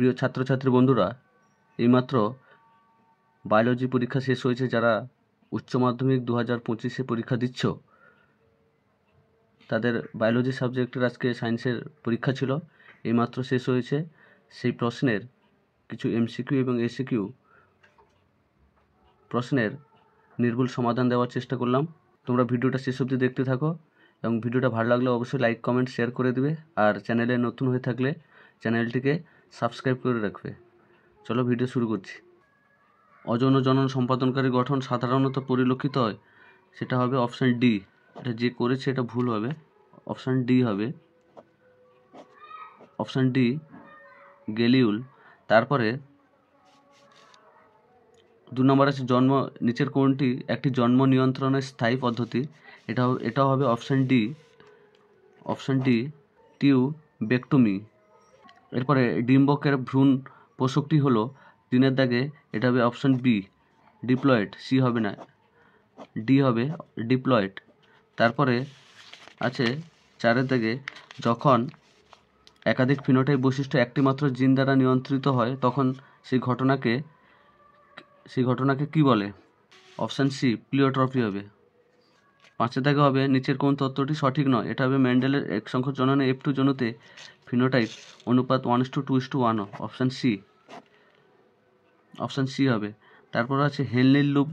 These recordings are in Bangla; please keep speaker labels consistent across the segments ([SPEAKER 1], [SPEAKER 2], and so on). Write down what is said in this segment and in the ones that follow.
[SPEAKER 1] প্রিয় ছাত্রছাত্রী বন্ধুরা, এইমাত্র বায়োলজি পরীক্ষা শেষ হয়েছে। যারা উচ্চ মাধ্যমিক 2025-এ পরীক্ষা দিচ্ছ, তাদের বায়োলজি সাবজেক্টের আজকে সায়েন্সের পরীক্ষা ছিল, এইমাত্র শেষ হয়েছে। সেই প্রশ্নের কিছু এমসিকিউ এবং এসিকিউ প্রশ্নের নির্ভুল সমাধান দেওয়ার চেষ্টা করলাম। তোমরা ভিডিওটা শেষ অবধি দেখতে থাকো এবং ভিডিওটা ভালো লাগলে অবশ্যই লাইক, কমেন্ট, শেয়ার করে দিবে। আর চ্যানেলে নতুন হয়ে থাকলে চ্যানেলটিকে সাবস্ক্রাইব করে রাখবে। চলো ভিডিও শুরু করছি। অযৌন জনন সম্পাদনকারী গঠন সাধারণত পরিলক্ষিত হয়, সেটা হবে অপশান ডি। এটা যে করেছে এটা ভুল হবে, অপশান ডি হবে। অপশান ডি গেলিউল। তারপরে 2 নম্বর আছে জন্ম, নিচের কোনটি একটি জন্ম নিয়ন্ত্রণের স্থায়ী পদ্ধতি? এটাও হবে option D. Option D tubectomy. এরপরে ডিম্বকের ভ্রূণ পোষকটি হলো দিনের দাগে, এটা হবে অপশান বি ডিপ্লয়েড। সি হবে না, ডি হবে ডিপ্লয়েড। তারপরে আছে 4-এর দাগে যখন একাধিক ফিনোটাইপ বৈশিষ্ট্য একটিমাত্র জিন দ্বারা নিয়ন্ত্রিত হয় তখন সেই ঘটনাকে কি বলে? অপশান সি প্লিওট্রপি হবে। 5-এর দাগে হবে নিচের কোন তত্ত্বটি সঠিক নয়? এটা হবে মেন্ডেলের এক সংখ্যক জননে F2 জনুতে ফিনোটাইপ অনুপাত 1:2:1। অপশান সি, অপশান সি হবে। তারপর আছে হেনলির লুপ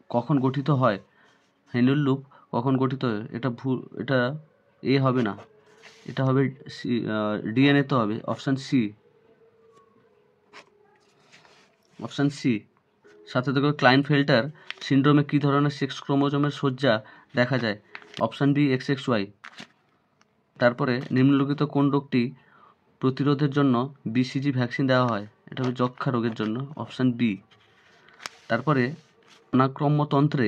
[SPEAKER 1] কখন গঠিত হয়? হেনলির লুপ কখন গঠিত হয়? এটা এ হবে না, এটা হবে সি, ডিএনএ তো হবে। Option C, option C. সাথে দেখো ক্লাইনফেল্টার সিন্ড্রোমে কী ধরনের সেক্স ক্রোমোজোমের সজ্জা দেখা যায়? Option B XXY। তারপরে নিম্নলিখিত কোন রোগটি প্রতিরোধের জন্য BCG ভ্যাকসিন দেওয়া হয়? এটা হবে যক্ষ্মা রোগের জন্য। Option B. তারপরে অনাক্রম্যতন্ত্রে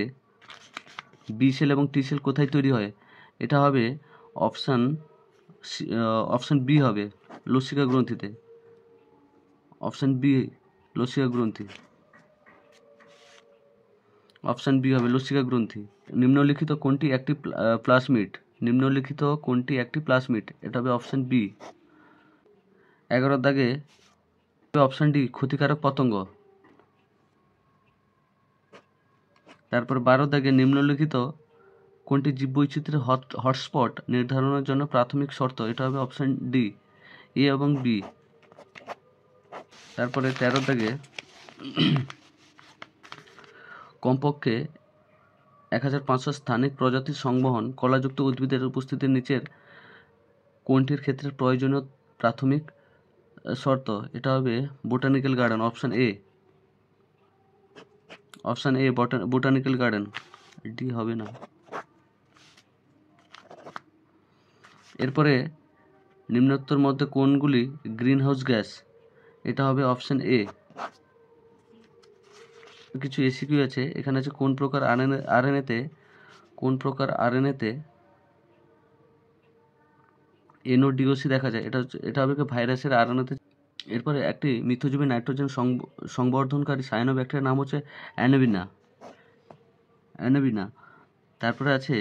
[SPEAKER 1] বি সেল এবং টি সেল কোথায় তৈরি হয়? এটা হবে অপশান বি হবে লসিকা গ্রন্থিতে। অপশান বি লসিকা গ্রন্থি। অপশান বি হবে লসিকা গ্রন্থি। নিম্নলিখিত কোনটি একটি প্লাজমিড? নিম্নলিখিত কোনটি একটি প্লাজমিড? এটা হবে অপশান বি। 11-এর দাগে অপশান ডি ক্ষতিকারক পতঙ্গ। তারপর 12-এর দাগে নিম্নলিখিত কোনটি জীববৈচিত্র্যের হটস্পট নির্ধারণের জন্য প্রাথমিক শর্ত? এটা হবে অপশান ডি এ এবং বি। তারপরে 13-এর দাগে কমপক্ষে 1500 স্থানিক প্রজাতির সংবহন কলাযুক্ত উদ্ভিদের উপস্থিতির নিচের কোনটির ক্ষেত্রে প্রয়োজনীয় প্রাথমিক শর্ত? এটা হবে botanical garden. Option A, option A botanical garden. D হবে না। এরপরে নিম্নোক্তর মধ্যে কোনগুলি গ্রিন হাউস গ্যাস? এটা হবে অপশান এ। কিছু এসিকিউ আছে এখানে, আছে কোন প্রকার আরএনএতে NODOC দেখা যায়? এটা হবে ভাইরাসের আরএনএতে। এরপরে একটি মিথজীবী নাইট্রোজেন সংবর্ধনকারী সায়ানোব্যাকটেরিয়ার নাম হচ্ছে অ্যানাবিনা। তারপরে আছে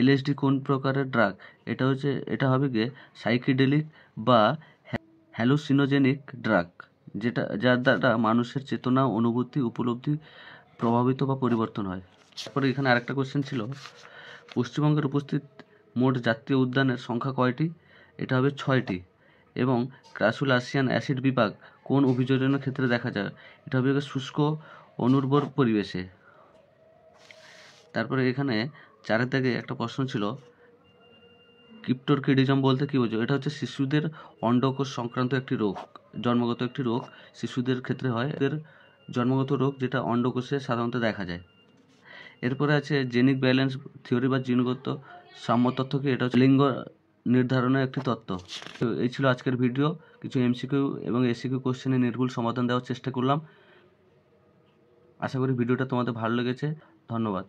[SPEAKER 1] LSD কোন প্রকারের ড্রাগ? এটা হবে গিয়ে সাইকিডেলিক বা হ্যালুসিনোজেনিক ড্রাগ, যার দ্বারা মানুষের চেতনা, অনুভূতি, উপলব্ধি প্রভাবিত বা পরিবর্তন হয়। তারপরে এখানে আরেকটা কোশ্চেন ছিল, পশ্চিমবঙ্গের উপস্থিত মোট জাতীয় উদ্যানের সংখ্যা কয়টি? এটা হবে 6টি। এবং ক্রাসুলাসিয়ান অ্যাসিড বিভাগ কোন অভিযোজনের ক্ষেত্রে দেখা যায়? এটা হবে শুষ্ক অনুর্বর পরিবেশে। তারপরে এখানে 4-এর দাগে একটা প্রশ্ন ছিল, ক্রিপ্টোরকিডিজম বলতে কি বোঝো? এটা হচ্ছে শিশুদের অন্ডকোষ সংক্রান্ত একটি রোগ, জন্মগত একটি রোগ, শিশুদের ক্ষেত্রে হয়। এদের জন্মগত রোগ যেটা অন্ডকোষে সাধারণত দেখা যায়। এরপরে আছে জেনিক ব্যালেন্স থিওরি বা জিনগত সাম্য তত্ত্ব কি? এটা হচ্ছে লিঙ্গ নির্ধারণের একটি তত্ত্ব। তো এই ছিল আজকের ভিডিও। কিছু MCQ এবং SCQ কোশ্চেনের নির্ভুল সমাধান দেওয়ার চেষ্টা করলাম। আশা করি ভিডিওটা তোমাদের ভালো লেগেছে। ধন্যবাদ।